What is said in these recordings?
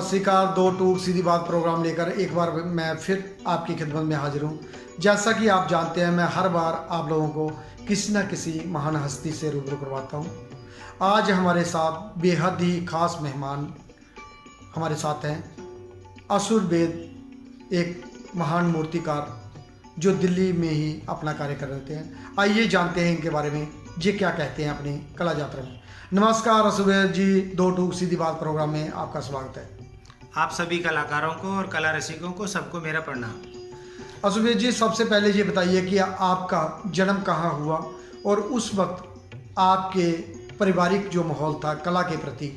सत श्री अकाल। दो टूक सीधी बात प्रोग्राम लेकर एक बार मैं फिर आपकी खिदमत में हाजिर हूँ। जैसा कि आप जानते हैं, मैं हर बार आप लोगों को किसी न किसी महान हस्ती से रूबरू करवाता हूँ। आज हमारे साथ बेहद ही खास मेहमान हमारे साथ हैं। असुर वेद एक महान मूर्तिकार जो दिल्ली में ही अपना कार्य कर रहे हैं। आइए जानते हैं इनके बारे में, ये क्या कहते हैं अपनी कला यात्रा में। नमस्कार असुर वेद जी, दो टूक सीधी बात प्रोग्राम में आपका स्वागत है। आप सभी कलाकारों को और कला रसिकों को सबको मेरा प्रणाम। असुर वेद जी, सबसे पहले ये बताइए कि आपका जन्म कहाँ हुआ और उस वक्त आपके पारिवारिक जो माहौल था कला के प्रति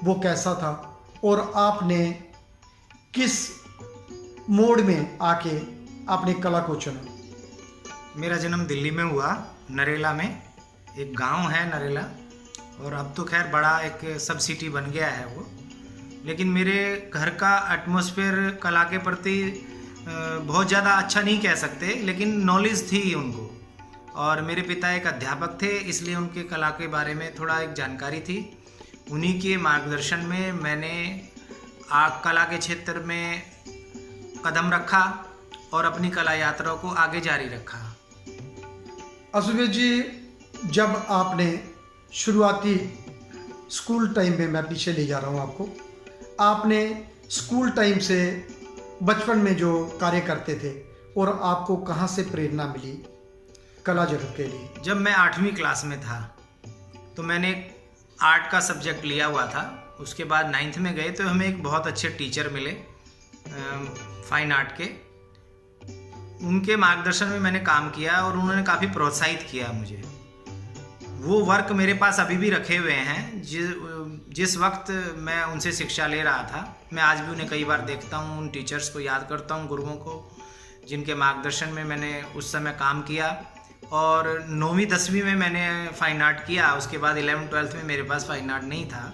वो कैसा था, और आपने किस मोड़ में आके अपनी कला को चुना। मेरा जन्म दिल्ली में हुआ, नरेला में। एक गांव है नरेला, और अब तो खैर बड़ा एक सब सिटी बन गया है वो। लेकिन मेरे घर का एटमॉस्फेयर कला के प्रति बहुत ज़्यादा अच्छा नहीं कह सकते, लेकिन नॉलेज थी उनको। और मेरे पिता एक अध्यापक थे, इसलिए उनके कला के बारे में थोड़ा एक जानकारी थी। उन्हीं के मार्गदर्शन में मैंने कला के क्षेत्र में कदम रखा और अपनी कला यात्रा को आगे जारी रखा। असुर वेद जी, जब आपने शुरुआती स्कूल टाइम में, मैं पीछे ले जा रहा हूँ आपको, आपने स्कूल टाइम से बचपन में जो कार्य करते थे और आपको कहाँ से प्रेरणा मिली कला जगत के लिए? जब मैं 8वीं क्लास में था तो मैंने आर्ट का सब्जेक्ट लिया हुआ था। उसके बाद 9th में गए तो हमें एक बहुत अच्छे टीचर मिले फाइन आर्ट के। उनके मार्गदर्शन में मैंने काम किया और उन्होंने काफ़ी प्रोत्साहित किया मुझे। वो वर्क मेरे पास अभी भी रखे हुए हैं। जिस वक्त मैं उनसे शिक्षा ले रहा था, मैं आज भी उन्हें कई बार देखता हूँ, उन टीचर्स को याद करता हूँ, गुरुओं को जिनके मार्गदर्शन में मैंने उस समय काम किया। और 9वीं 10वीं में मैंने फाइन आर्ट किया। उसके बाद 11th 12th में मेरे पास फाइन आर्ट नहीं था।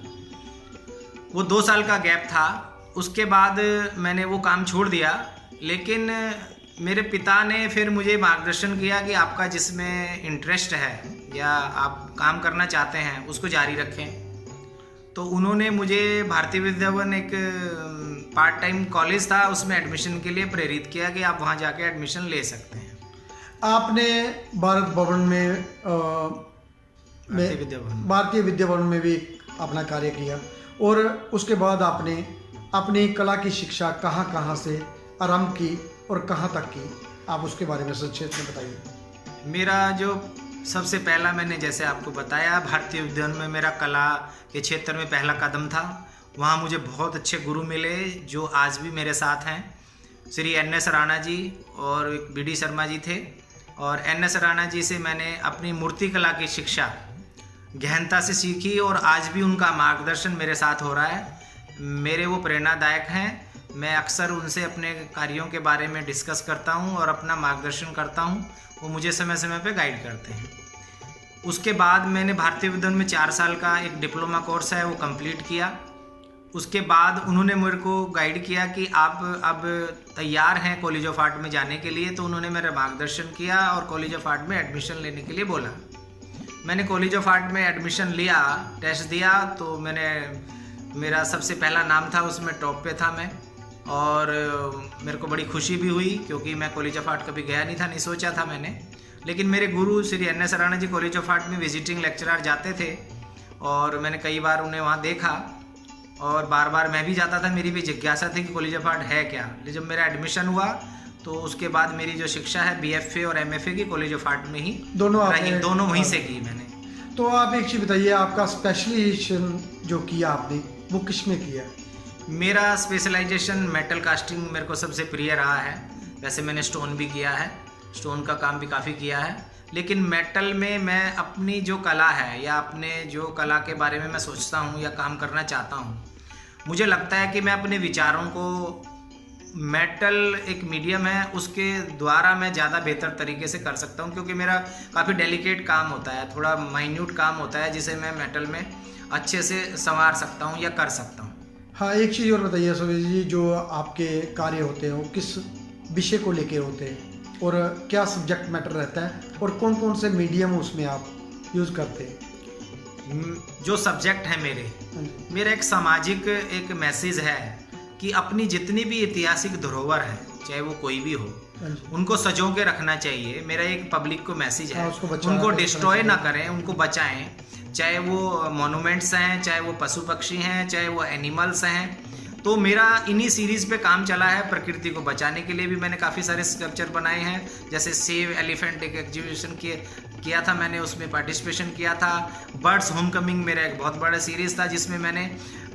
वो 2 साल का गैप था। उसके बाद मैंने वो काम छोड़ दिया। लेकिन मेरे पिता ने फिर मुझे मार्गदर्शन किया कि आपका जिसमें इंटरेस्ट है या आप काम करना चाहते हैं उसको जारी रखें। तो उन्होंने मुझे भारतीय विद्या भवन, एक पार्ट टाइम कॉलेज था, उसमें एडमिशन के लिए प्रेरित किया कि आप वहाँ जाके एडमिशन ले सकते हैं। आपने भारत भवन में भारतीय विद्या भवन में भी अपना कार्य किया, और उसके बाद आपने अपनी कला की शिक्षा कहाँ कहाँ से आरंभ की और कहाँ तक की, आप उसके बारे में संक्षेप में बताइए। मेरा जो सबसे पहला, मैंने जैसे आपको बताया, भारतीय विद्या भवन में मेरा कला के क्षेत्र में पहला कदम था। वहाँ मुझे बहुत अच्छे गुरु मिले जो आज भी मेरे साथ हैं। श्री NS राणा जी और BD शर्मा जी थे। और NS राणा जी से मैंने अपनी मूर्ति कला की शिक्षा गहनता से सीखी और आज भी उनका मार्गदर्शन मेरे साथ हो रहा है। मेरे वो प्रेरणादायक हैं। मैं अक्सर उनसे अपने कार्यों के बारे में डिस्कस करता हूं और अपना मार्गदर्शन करता हूं। वो मुझे समय समय पे गाइड करते हैं। उसके बाद मैंने भारतीय विद्याभवन में 4 साल का एक डिप्लोमा कोर्स है वो कंप्लीट किया। उसके बाद उन्होंने मेरे को गाइड किया कि आप अब तैयार हैं कॉलेज ऑफ आर्ट में जाने के लिए। तो उन्होंने मेरा मार्गदर्शन किया और कॉलेज ऑफ आर्ट में एडमिशन लेने के लिए बोला। मैंने कॉलेज ऑफ आर्ट में एडमिशन लिया, टेस्ट दिया, तो मेरा सबसे पहला नाम था, उसमें टॉप पे था मैं। और मेरे को बड़ी खुशी भी हुई क्योंकि मैं कॉलेज ऑफ आर्ट कभी गया नहीं था, नहीं सोचा था मैंने। लेकिन मेरे गुरु Shri NS Rana ji college of art में विजिटिंग लेक्चरर जाते थे और मैंने कई बार उन्हें वहाँ देखा और बार बार मैं भी जाता था। मेरी भी जिज्ञासा थी कि कॉलेज ऑफ आर्ट है क्या। लेकिन जब मेरा एडमिशन हुआ तो उसके बाद मेरी जो शिक्षा है BFA और MFA की कॉलेज ऑफ आर्ट में ही दोनों वहीं से की मैंने। तो आप एक चीज़ बताइए, आपका स्पेशलाइजेशन जो किया आपने वो किस में किया? मेरा स्पेशलाइजेशन मेटल कास्टिंग मेरे को सबसे प्रिय रहा है। वैसे मैंने स्टोन भी किया है, स्टोन का काम भी काफ़ी किया है। लेकिन मेटल में मैं अपनी जो कला है या अपने जो कला के बारे में मैं सोचता हूँ या काम करना चाहता हूँ, मुझे लगता है कि मैं अपने विचारों को, मेटल एक मीडियम है, उसके द्वारा मैं ज़्यादा बेहतर तरीके से कर सकता हूँ। क्योंकि मेरा काफ़ी डेलिकेट काम होता है, थोड़ा माइन्यूट काम होता है, जिसे मैं मेटल में अच्छे से संवार सकता हूँ या कर सकता हूँ। हाँ, एक चीज़ और बताइए सुरेश जी, जो आपके कार्य होते हैं वो किस विषय को लेके होते हैं और क्या सब्जेक्ट मैटर रहता है और कौन कौन से मीडियम उसमें आप यूज़ करते हैं? जो सब्जेक्ट है मेरा एक सामाजिक एक मैसेज है कि अपनी जितनी भी ऐतिहासिक धरोहर है, चाहे वो कोई भी हो, उनको सजो के रखना चाहिए। मेरा एक पब्लिक को मैसेज है, उनको डिस्ट्रॉय ना करें, उनको बचाएं। चाहे वो मॉन्यूमेंट्स हैं, चाहे वो पशु पक्षी हैं, चाहे वो एनिमल्स हैं। तो मेरा इन्हीं सीरीज़ पे काम चला है। प्रकृति को बचाने के लिए भी मैंने काफ़ी सारे स्कल्पचर बनाए हैं, जैसे सेव एलिफेंट एक एग्जीबिशन किया था, मैंने उसमें पार्टिसिपेशन किया था। बर्ड्स होमकमिंग मेरा एक बहुत बड़ा सीरीज़ था, जिसमें मैंने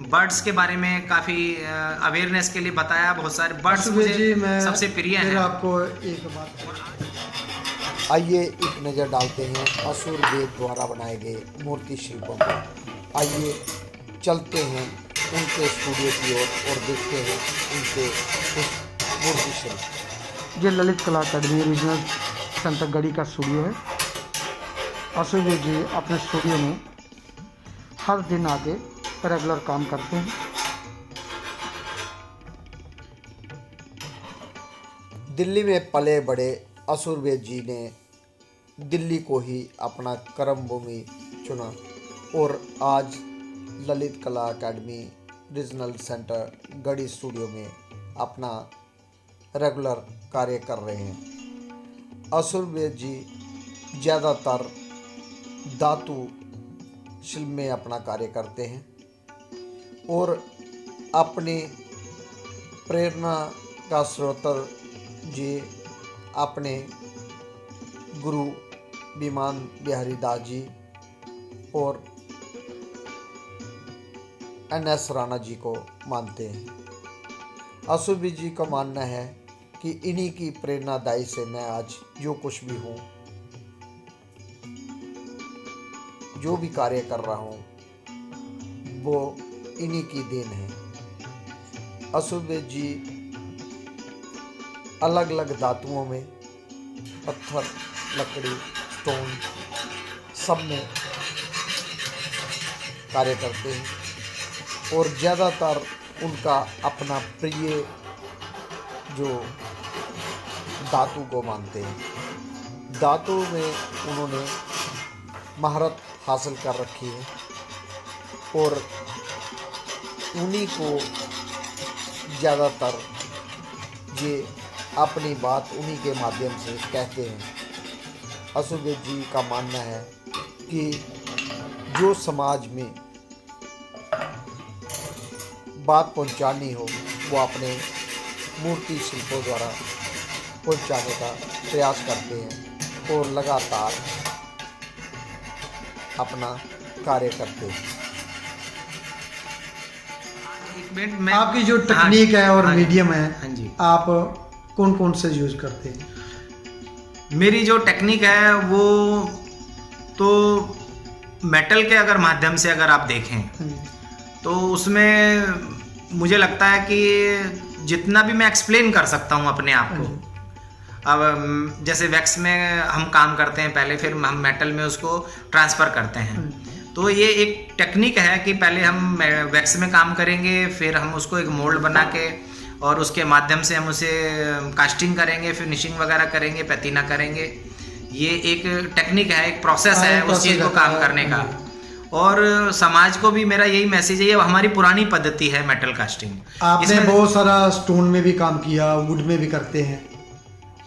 बर्ड्स के बारे में काफ़ी अवेयरनेस के लिए बताया। बहुत सारे बर्ड्स मुझे सबसे प्रिय हैं। आपको एक बात, आइए एक नज़र डालते हैं असुर वेद द्वारा बनाए गए मूर्ति शिल्पों पर। आइए चलते हैं उनके स्टूडियो की ओर और देखते हैं उनके कुछ मूर्ति शिल्प। ये ललित कला अकादमी रीजनल सेंटर गढ़ी का स्टूडियो है। अशोक जी अपने स्टूडियो में हर दिन आके रेगुलर काम करते हैं। दिल्ली में पले बड़े असुरवेद जी ने दिल्ली को ही अपना कर्म भूमि चुना और आज ललित कला अकादमी रीजनल सेंटर गढ़ी स्टूडियो में अपना रेगुलर कार्य कर रहे हैं। असुरवेद जी ज़्यादातर धातु शिल्प में अपना कार्य करते हैं और अपनी प्रेरणा का स्रोत जी अपने गुरु विमान बिहारी दास जी और NS राणा जी को मानते हैं। असुरवेद जी का मानना है कि इन्हीं की प्रेरणादायी से मैं आज जो कुछ भी हूँ, जो भी कार्य कर रहा हूँ, वो इन्हीं की देन है। असुरवेद जी अलग अलग धातुओं में, पत्थर, लकड़ी, स्टोन, सब में कार्य करते हैं और ज़्यादातर उनका अपना प्रिय जो धातु को मानते हैं। धातु में उन्होंने महारत हासिल कर रखी है और उन्हीं को ज़्यादातर ये अपनी बात उन्हीं के माध्यम से कहते हैं। असुरवेद जी का मानना है कि जो समाज में बात पहुंचानी हो वो अपने मूर्ति शिल्पों द्वारा पहुंचाने का प्रयास करते हैं और लगातार अपना कार्य करते हैं। एक मिनट में आपकी जो टेक्निक है और मीडियम है, हाँ जी, आप कौन कौन से यूज करते हैं? मेरी जो टेक्निक है वो तो मेटल के अगर माध्यम से अगर आप देखें तो उसमें मुझे लगता है कि जितना भी मैं एक्सप्लेन कर सकता हूँ अपने आप को। अब जैसे वैक्स में हम काम करते हैं पहले, फिर हम मेटल में उसको ट्रांसफ़र करते हैं। तो ये एक टेक्निक है कि पहले हम वैक्स में काम करेंगे, फिर हम उसको एक मोल्ड बना के और उसके माध्यम से हम उसे कास्टिंग करेंगे, फिनिशिंग वगैरह करेंगे, पैतीना करेंगे। ये एक टेक्निक है, एक प्रोसेस है उस चीज़ को काम करने का। और समाज को भी मेरा यही मैसेज है, ये हमारी पुरानी पद्धति है मेटल कास्टिंग। आपने बहुत सारा स्टोन में भी काम किया, वुड में भी करते हैं,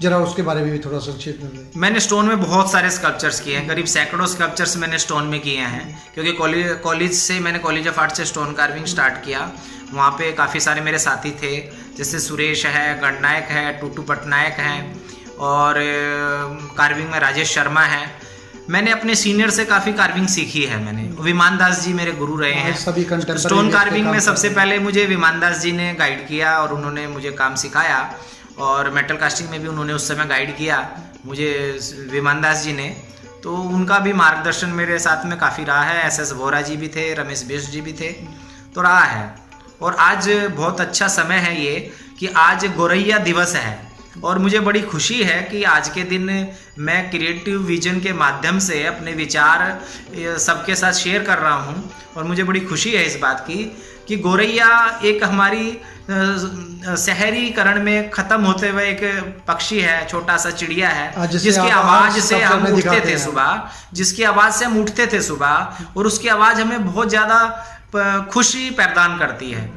जरा उसके बारे में भी थोड़ा संक्षेप में बताइए। मैंने स्टोन में बहुत सारे स्कल्पचर्स किए हैं, करीब सैकड़ों स्कल्पचर्स मैंने स्टोन में किए हैं, क्योंकि कॉलेज से मैंने कॉलेज ऑफ आर्ट से स्टोन कार्विंग स्टार्ट किया। वहाँ पे काफ़ी सारे मेरे साथी थे, जैसे सुरेश है, गणनायक है, टूटू पटनायक हैं, और कार्विंग में राजेश शर्मा है। मैंने अपने सीनियर से काफ़ी कार्विंग सीखी है। मैंने विमान दास जी मेरे गुरु रहे हैं। सभी स्टोन कार्विंग में सबसे पहले मुझे विमान दास जी ने गाइड किया और उन्होंने मुझे काम सिखाया, और मेटल कास्टिंग में भी उन्होंने उस समय गाइड किया मुझे विमान दास जी ने। तो उनका भी मार्गदर्शन मेरे साथ में काफ़ी रहा है। SS वोरा जी भी थे, रमेश बेस जी भी थे, तो रहा है। और आज बहुत अच्छा समय है ये कि आज गोरैया दिवस है। और मुझे बड़ी खुशी है कि आज के दिन मैं क्रिएटिव विजन के माध्यम से अपने विचार सबके साथ शेयर कर रहा हूँ। और मुझे बड़ी खुशी है इस बात की कि गौरैया एक हमारी शहरीकरण में ख़त्म होते हुए एक पक्षी है, छोटा सा चिड़िया है, जिसकी आवाज़ से हम उठते थे सुबह, जिसकी आवाज़ से हम उठते थे सुबह, और उसकी आवाज़ हमें बहुत ज़्यादा खुशी प्रदान करती है।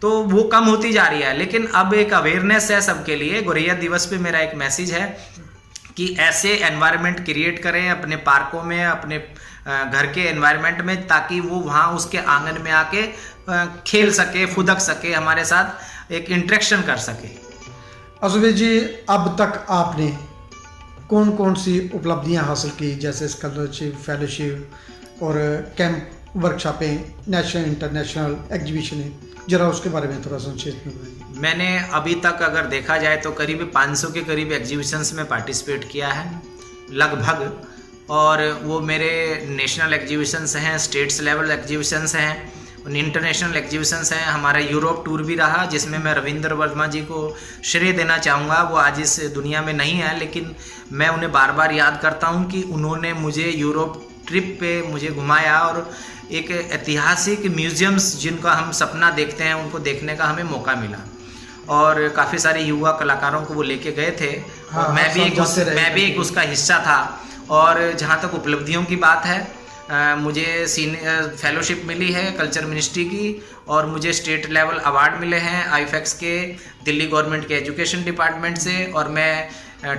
तो वो कम होती जा रही है, लेकिन अब एक अवेयरनेस है सबके लिए। गौरैया दिवस पे मेरा एक मैसेज है कि ऐसे एनवायरनमेंट क्रिएट करें अपने पार्कों में, अपने घर के एनवायरनमेंट में, ताकि वो वहाँ उसके आंगन में आके खेल सके, फुदक सके, हमारे साथ एक इंटरेक्शन कर सके। असुबेद जी, अब तक आपने कौन कौन सी उपलब्धियां हासिल की, जैसे स्कॉलरशिप, फेलोशिप और कैंप, वर्कशॉपें, नेशनल इंटरनेशनल एग्जीबिशन है, जरा उसके बारे में थोड़ा संक्षेप में बताइए। मैंने अभी तक अगर देखा जाए तो करीब 500 के करीब एग्जीबिशंस में पार्टिसिपेट किया है लगभग, और वो मेरे नेशनल एग्जीबिशंस हैं, स्टेट्स लेवल एग्जीबिशंस हैं, इंटरनेशनल एग्जीबिशंस हैं। हमारा यूरोप टूर भी रहा, जिसमें मैं रविंद्र वर्मा जी को श्रेय देना चाहूँगा। वो आज इस दुनिया में नहीं है, लेकिन मैं उन्हें बार बार याद करता हूँ कि उन्होंने मुझे यूरोप ट्रिप पे मुझे घुमाया और एक ऐतिहासिक म्यूज़ियम्स जिनका हम सपना देखते हैं उनको देखने का हमें मौका मिला, और काफ़ी सारे युवा कलाकारों को वो लेके गए थे। और मैं भी एक उसका हिस्सा था। और जहाँ तक उपलब्धियों की बात है, मुझे फेलोशिप मिली है कल्चर मिनिस्ट्री की, और मुझे स्टेट लेवल अवार्ड मिले हैं आईफेक्स के, दिल्ली गवर्नमेंट के एजुकेशन डिपार्टमेंट से, और मैं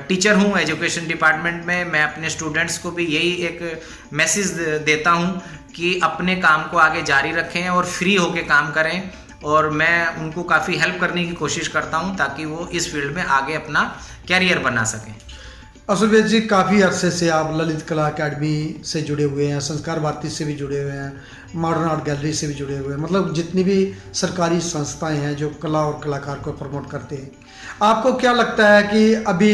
टीचर हूँ एजुकेशन डिपार्टमेंट में। मैं अपने स्टूडेंट्स को भी यही एक मैसेज देता हूँ कि अपने काम को आगे जारी रखें और फ्री होके काम करें, और मैं उनको काफ़ी हेल्प करने की कोशिश करता हूँ ताकि वो इस फील्ड में आगे अपना कैरियर बना सकें। असुबेद जी, काफ़ी अरसे से आप ललित कला अकेडमी से जुड़े हुए हैं, संस्कार भारती से भी जुड़े हुए हैं, मॉडर्न आर्ट गैलरी से भी जुड़े हुए हैं, मतलब जितनी भी सरकारी संस्थाएं हैं जो कला और कलाकार को प्रमोट करते हैं। आपको क्या लगता है कि अभी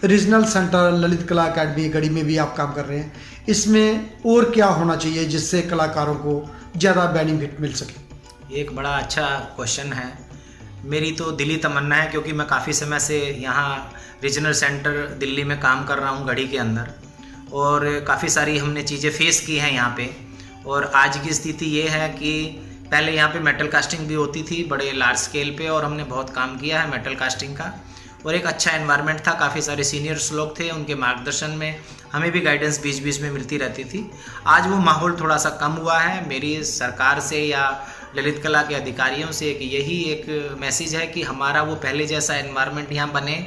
रीजनल सेंटर ललित कला अकेडमी गढ़ी में भी आप काम कर रहे हैं, इसमें और क्या होना चाहिए जिससे कलाकारों को ज़्यादा बेनिफिट मिल सके? एक बड़ा अच्छा क्वेश्चन है। मेरी तो दिली तमन्ना है, क्योंकि मैं काफ़ी समय से यहाँ रीजनल सेंटर दिल्ली में काम कर रहा हूँ गढ़ी के अंदर, और काफ़ी सारी हमने चीज़ें फेस की हैं यहाँ पे। और आज की स्थिति ये है कि पहले यहाँ पे मेटल कास्टिंग भी होती थी बड़े लार्ज स्केल पे, और हमने बहुत काम किया है मेटल कास्टिंग का, और एक अच्छा एनवायरनमेंट था, काफ़ी सारे सीनियर्स लोग थे, उनके मार्गदर्शन में हमें भी गाइडेंस बीच बीच में मिलती रहती थी। आज वो माहौल थोड़ा सा कम हुआ है। मेरी सरकार से या ललित कला के अधिकारियों से यही एक मैसेज है कि हमारा वो पहले जैसा एनवायरनमेंट यहाँ बने,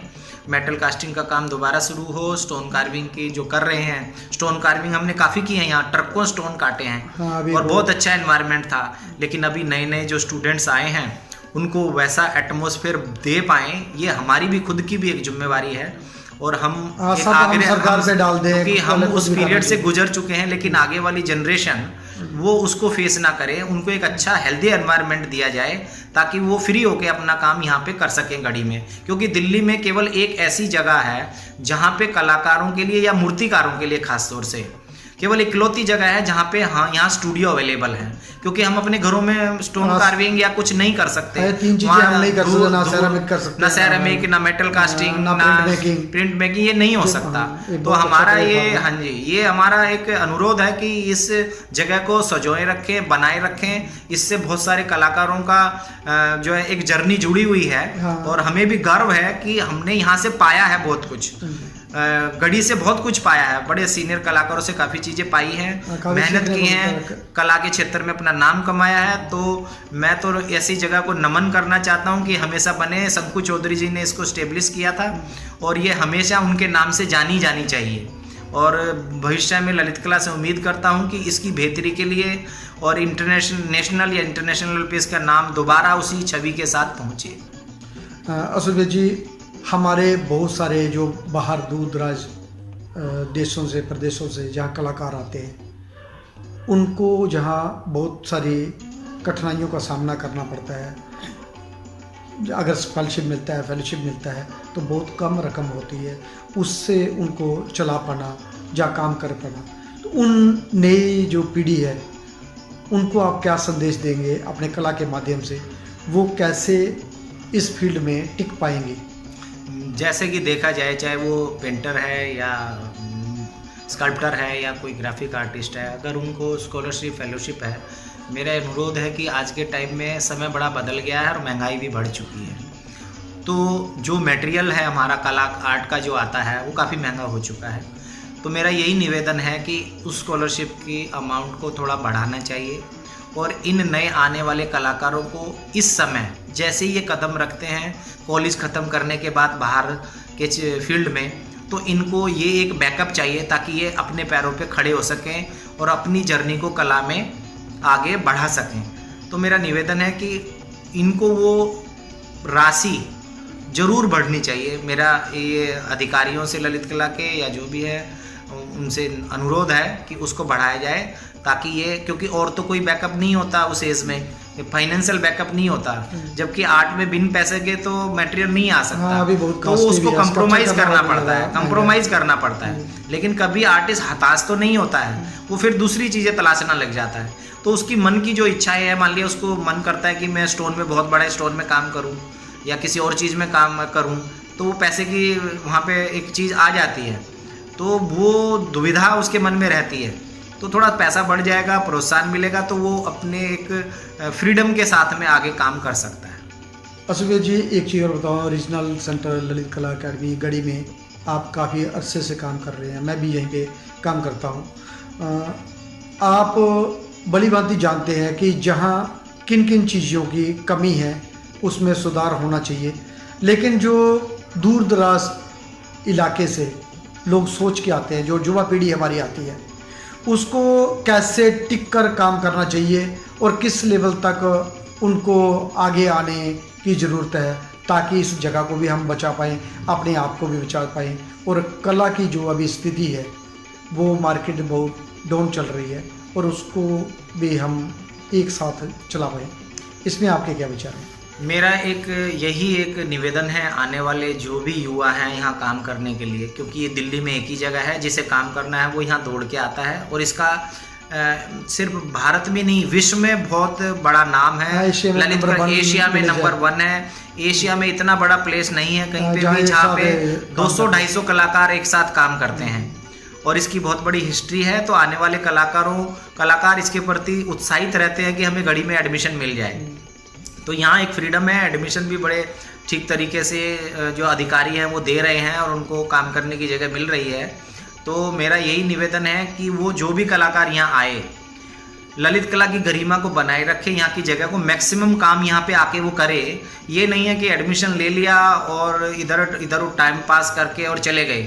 मेटल कास्टिंग का काम दोबारा शुरू हो, स्टोन कार्विंग की जो कर रहे हैं, स्टोन कार्विंग हमने काफ़ी की है यहाँ, ट्रकों स्टोन काटे हैं, और बहुत अच्छा एनवायरनमेंट था। लेकिन अभी नए नए जो स्टूडेंट्स आए हैं उनको वैसा एटमॉस्फेयर दे पाएँ, ये हमारी भी खुद की भी एक जिम्मेवारी है, और हम सरकार पे डाल दें, क्योंकि हम उस पीरियड से गुजर चुके हैं, लेकिन आगे वाली जनरेशन वो उसको फेस ना करे, उनको एक अच्छा हेल्दी एनवायरनमेंट दिया जाए ताकि वो फ्री होके अपना काम यहाँ पे कर सकें गढ़ी में। क्योंकि दिल्ली में केवल एक ऐसी जगह है जहाँ पे कलाकारों के लिए या मूर्तिकारों के लिए खास तौर से केवल इकलौती जगह है जहाँ पे यहाँ स्टूडियो अवेलेबल है, क्योंकि हम अपने घरों में स्टोन कार्विंग या कुछ नहीं कर सकते। तीन चीजें हम नहीं कर सकते, ना सेरामिक कर सकते, ना सेरामिक, ना मेटल कास्टिंग, ना प्रिंट मेकिंग, ये नहीं हो सकता। तो हमारा ये, हाँ जी, ये हमारा एक अनुरोध है कि इस जगह को सजोए रखें, बनाए रखें। इससे बहुत सारे कलाकारों का जो है एक जर्नी जुड़ी हुई है, और हमें भी गर्व है कि हमने यहाँ से पाया है बहुत कुछ, गढ़ी से बहुत कुछ पाया है, बड़े सीनियर कलाकारों से काफ़ी चीज़ें पाई हैं, मेहनत की हैं, कला के क्षेत्र में अपना नाम कमाया है। तो मैं तो ऐसी जगह को नमन करना चाहता हूं कि हमेशा बने। शंकु चौधरी जी ने इसको स्टेब्लिश किया था, और ये हमेशा उनके नाम से जानी जानी चाहिए, और भविष्य में ललित कला से उम्मीद करता हूं कि इसकी बेहतरी के लिए और नेशनल या इंटरनेशनल पे इसका नाम दोबारा उसी छवि के साथ पहुँचे। असुबेद जी, हमारे बहुत सारे जो बाहर दूर दराज देशों से, प्रदेशों से जहाँ कलाकार आते हैं, उनको जहाँ बहुत सारी कठिनाइयों का सामना करना पड़ता है। अगर स्कॉलरशिप मिलता है, फेलोशिप मिलता है, तो बहुत कम रकम होती है, उससे उनको चला पाना, जहाँ काम कर पाना। तो उन नई जो पीढ़ी है उनको आप क्या संदेश देंगे अपने कला के माध्यम से, वो कैसे इस फील्ड में टिक पाएंगे? जैसे कि देखा जाए, चाहे वो पेंटर है या स्कल्प्टर है या कोई ग्राफिक आर्टिस्ट है, अगर उनको स्कॉलरशिप फेलोशिप है, मेरा अनुरोध है कि आज के टाइम में समय बड़ा बदल गया है और महंगाई भी बढ़ चुकी है, तो जो मटेरियल है हमारा कला आर्ट का जो आता है वो काफ़ी महंगा हो चुका है। तो मेरा यही निवेदन है कि उस स्कॉलरशिप की अमाउंट को थोड़ा बढ़ाना चाहिए और इन नए आने वाले कलाकारों को इस समय जैसे ही ये कदम रखते हैं कॉलेज ख़त्म करने के बाद बाहर के फील्ड में, तो इनको ये एक बैकअप चाहिए ताकि ये अपने पैरों पे खड़े हो सकें और अपनी जर्नी को कला में आगे बढ़ा सकें। तो मेरा निवेदन है कि इनको वो राशि ज़रूर बढ़नी चाहिए। मेरा ये अधिकारियों से ललित कला के या जो भी है उनसे अनुरोध है कि उसको बढ़ाया जाए, ताकि ये, क्योंकि और तो कोई बैकअप नहीं होता उस एज में, फाइनेंशियल बैकअप नहीं होता, जबकि आर्ट में बिन पैसे के तो मटेरियल नहीं आ सकता। अभी बहुत तो उसको कंप्रोमाइज़ करना पड़ता है, कंप्रोमाइज़ करना पड़ता है। लेकिन कभी आर्टिस्ट हताश तो नहीं होता है, वो फिर दूसरी चीज़ें तलाशना लग जाता है। तो उसकी मन की जो इच्छाएं है, मान लिया उसको मन करता है कि मैं स्टोन में, बहुत बड़ा स्टोन में काम करूँ या किसी और चीज़ में काम करूँ, तो वो पैसे की वहाँ पे एक चीज़ आ जाती है, तो वो दुविधा उसके मन में रहती है। तो थोड़ा पैसा बढ़ जाएगा, प्रोत्साहन मिलेगा, तो वो अपने एक फ्रीडम के साथ में आगे काम कर सकता है। असुबेद जी, एक चीज़ और बताओ, रीजनल सेंटर ललित कला अकेडमी गढ़ी में आप काफ़ी अरसे से काम कर रहे हैं, मैं भी यहीं पे काम करता हूँ। आप भली भांति जानते हैं कि जहाँ किन किन चीज़ों की कमी है उसमें सुधार होना चाहिए, लेकिन जो दूर दराज इलाके से लोग सोच के आते हैं, जो युवा पीढ़ी हमारी आती है, उसको कैसे टिक कर काम करना चाहिए और किस लेवल तक उनको आगे आने की ज़रूरत है, ताकि इस जगह को भी हम बचा पाएँ, अपने आप को भी बचा पाएँ, और कला की जो अभी स्थिति है वो मार्केट बहुत डाउन चल रही है और उसको भी हम एक साथ चला पाएँ। इसमें आपके क्या विचार हैं? मेरा यही एक निवेदन है आने वाले जो भी युवा हैं यहाँ काम करने के लिए, क्योंकि ये दिल्ली में एक ही जगह है जिसे काम करना है, वो यहाँ दौड़ के आता है और इसका सिर्फ भारत में नहीं विश्व में बहुत बड़ा नाम है। ललित कला एशिया में नंबर 1 है। एशिया में इतना बड़ा प्लेस नहीं है कहीं पे भी जहाँ पे 200-250 कलाकार एक साथ काम करते हैं, और इसकी बहुत बड़ी हिस्ट्री है। तो आने वाले कलाकार इसके प्रति उत्साहित रहते हैं कि हमें गढ़ी में एडमिशन मिल जाए। तो यहाँ एक फ्रीडम है, एडमिशन भी बड़े ठीक तरीके से जो अधिकारी हैं वो दे रहे हैं और उनको काम करने की जगह मिल रही है। तो मेरा यही निवेदन है कि वो जो भी कलाकार यहाँ आए, ललित कला की गरिमा को बनाए रखे, यहाँ की जगह को मैक्सिमम काम यहाँ पे आके वो करे। ये नहीं है कि एडमिशन ले लिया और इधर टाइम पास करके और चले गए।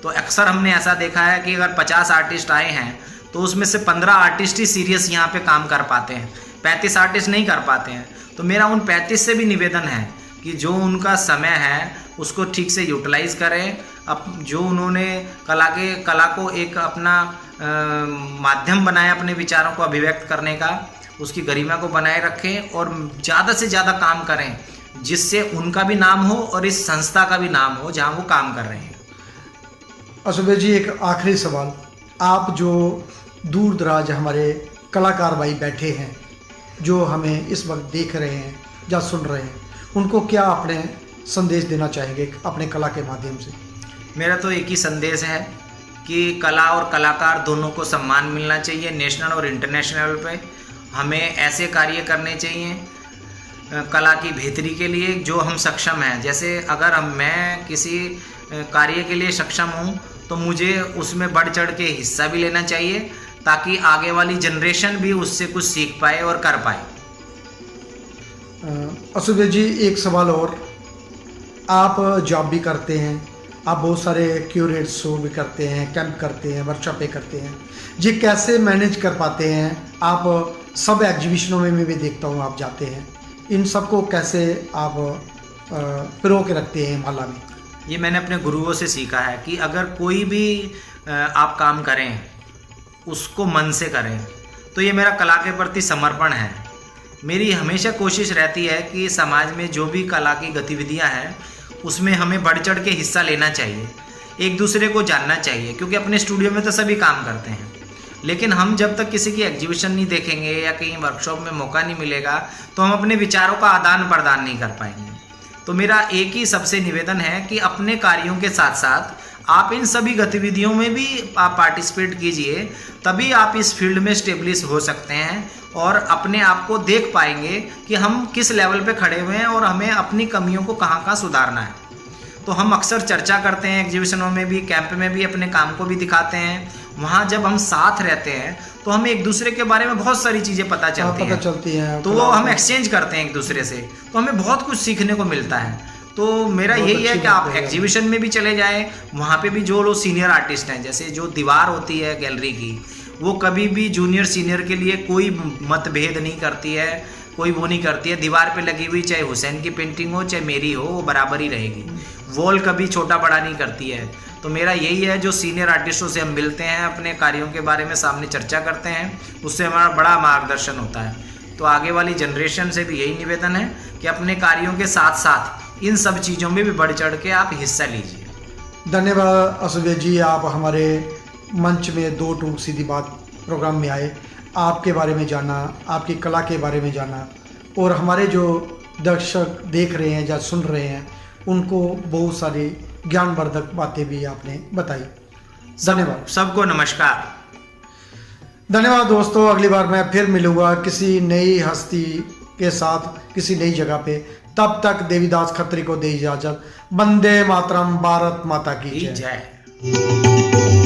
तो अक्सर हमने ऐसा देखा है कि अगर 50 आर्टिस्ट आए हैं तो उसमें से 15 आर्टिस्ट ही सीरियस यहाँ पे काम कर पाते हैं, 35 आर्टिस्ट नहीं कर पाते हैं। तो मेरा उन 35 से भी निवेदन है कि जो उनका समय है उसको ठीक से यूटिलाइज़ करें। अब जो उन्होंने कला को एक अपना माध्यम बनाया अपने विचारों को अभिव्यक्त करने का, उसकी गरिमा को बनाए रखें और ज़्यादा से ज़्यादा काम करें, जिससे उनका भी नाम हो और इस संस्था का भी नाम हो जहाँ वो काम कर रहे हैं। असुबेद जी, एक आखिरी सवाल, आप जो दूर दराज हमारे कलाकार भाई बैठे हैं, जो हमें इस वक्त देख रहे हैं या सुन रहे हैं, उनको क्या अपने संदेश देना चाहेंगे अपने कला के माध्यम से? मेरा तो एक ही संदेश है कि कला और कलाकार दोनों को सम्मान मिलना चाहिए। नेशनल और इंटरनेशनल पे हमें ऐसे कार्य करने चाहिए कला की बेहतरी के लिए जो हम सक्षम हैं। जैसे अगर मैं किसी कार्य के लिए सक्षम हूँ तो मुझे उसमें बढ़ चढ़ के हिस्सा भी लेना चाहिए, ताकि आगे वाली जनरेशन भी उससे कुछ सीख पाए और कर पाए। असुबेद जी, एक सवाल और, आप जॉब भी करते हैं, आप बहुत सारे क्यूरेट शो भी करते हैं, कैंप करते हैं, वर्कशॉपें करते हैं, ये कैसे मैनेज कर पाते हैं? आप सब एग्जीबिशनों में भी देखता हूँ आप जाते हैं, इन सबको कैसे आप पिरो के रखते हैं माला में? ये मैंने अपने गुरुओं से सीखा है कि अगर कोई भी आप काम करें उसको मन से करें, तो ये मेरा कला के प्रति समर्पण है। मेरी हमेशा कोशिश रहती है कि समाज में जो भी कला की गतिविधियां हैं उसमें हमें बढ़ चढ़ के हिस्सा लेना चाहिए, एक दूसरे को जानना चाहिए, क्योंकि अपने स्टूडियो में तो सभी काम करते हैं, लेकिन हम जब तक किसी की एग्जीबिशन नहीं देखेंगे या कहीं वर्कशॉप में मौका नहीं मिलेगा तो हम अपने विचारों का आदान प्रदान नहीं कर पाएंगे। तो मेरा एक ही सबसे निवेदन है कि अपने कार्यों के साथ साथ आप इन सभी गतिविधियों में भी आप पार्टिसिपेट कीजिए, तभी आप इस फील्ड में स्टेब्लिश हो सकते हैं और अपने आप को देख पाएंगे कि हम किस लेवल पे खड़े हुए हैं और हमें अपनी कमियों को कहाँ कहाँ सुधारना है। तो हम अक्सर चर्चा करते हैं, एग्जीबिशनों में भी, कैंप में भी अपने काम को भी दिखाते हैं। वहाँ जब हम साथ रहते हैं तो हमें एक दूसरे के बारे में बहुत सारी चीज़ें पता चलती हैं। तो वो हम एक्सचेंज करते हैं एक दूसरे से, तो हमें बहुत कुछ सीखने को मिलता है। तो मेरा यही है कि आप एग्जीबिशन में भी चले जाएं, वहाँ पे भी जो लोग सीनियर आर्टिस्ट हैं, जैसे जो दीवार होती है गैलरी की, वो कभी भी जूनियर सीनियर के लिए कोई मतभेद नहीं करती है, कोई वो नहीं करती है। दीवार पे लगी हुई चाहे हुसैन की पेंटिंग हो चाहे मेरी हो, वो बराबर ही रहेगी। वॉल कभी छोटा बड़ा नहीं करती है। तो मेरा यही है, जो सीनियर आर्टिस्टों से हम मिलते हैं, अपने कार्यों के बारे में सामने चर्चा करते हैं, उससे हमारा बड़ा मार्गदर्शन होता है। तो आगे वाली जनरेशन से भी यही निवेदन है कि अपने कार्यों के साथ साथ इन सब चीज़ों में भी बढ़ चढ़ के आप हिस्सा लीजिए। धन्यवाद असुबेद जी, आप हमारे मंच में 2 टूक सीधी बात प्रोग्राम में आए, आपके बारे में जाना, आपकी कला के बारे में जाना, और हमारे जो दर्शक देख रहे हैं या सुन रहे हैं उनको बहुत सारी ज्ञानवर्धक बातें भी आपने बताई। धन्यवाद। सबको नमस्कार। धन्यवाद दोस्तों, अगली बार मैं फिर मिलूंगा किसी नई हस्ती के साथ किसी नई जगह पे। तब तक देवीदास खत्री को दे इजाजत। वंदे मातरम, भारत माता की जय।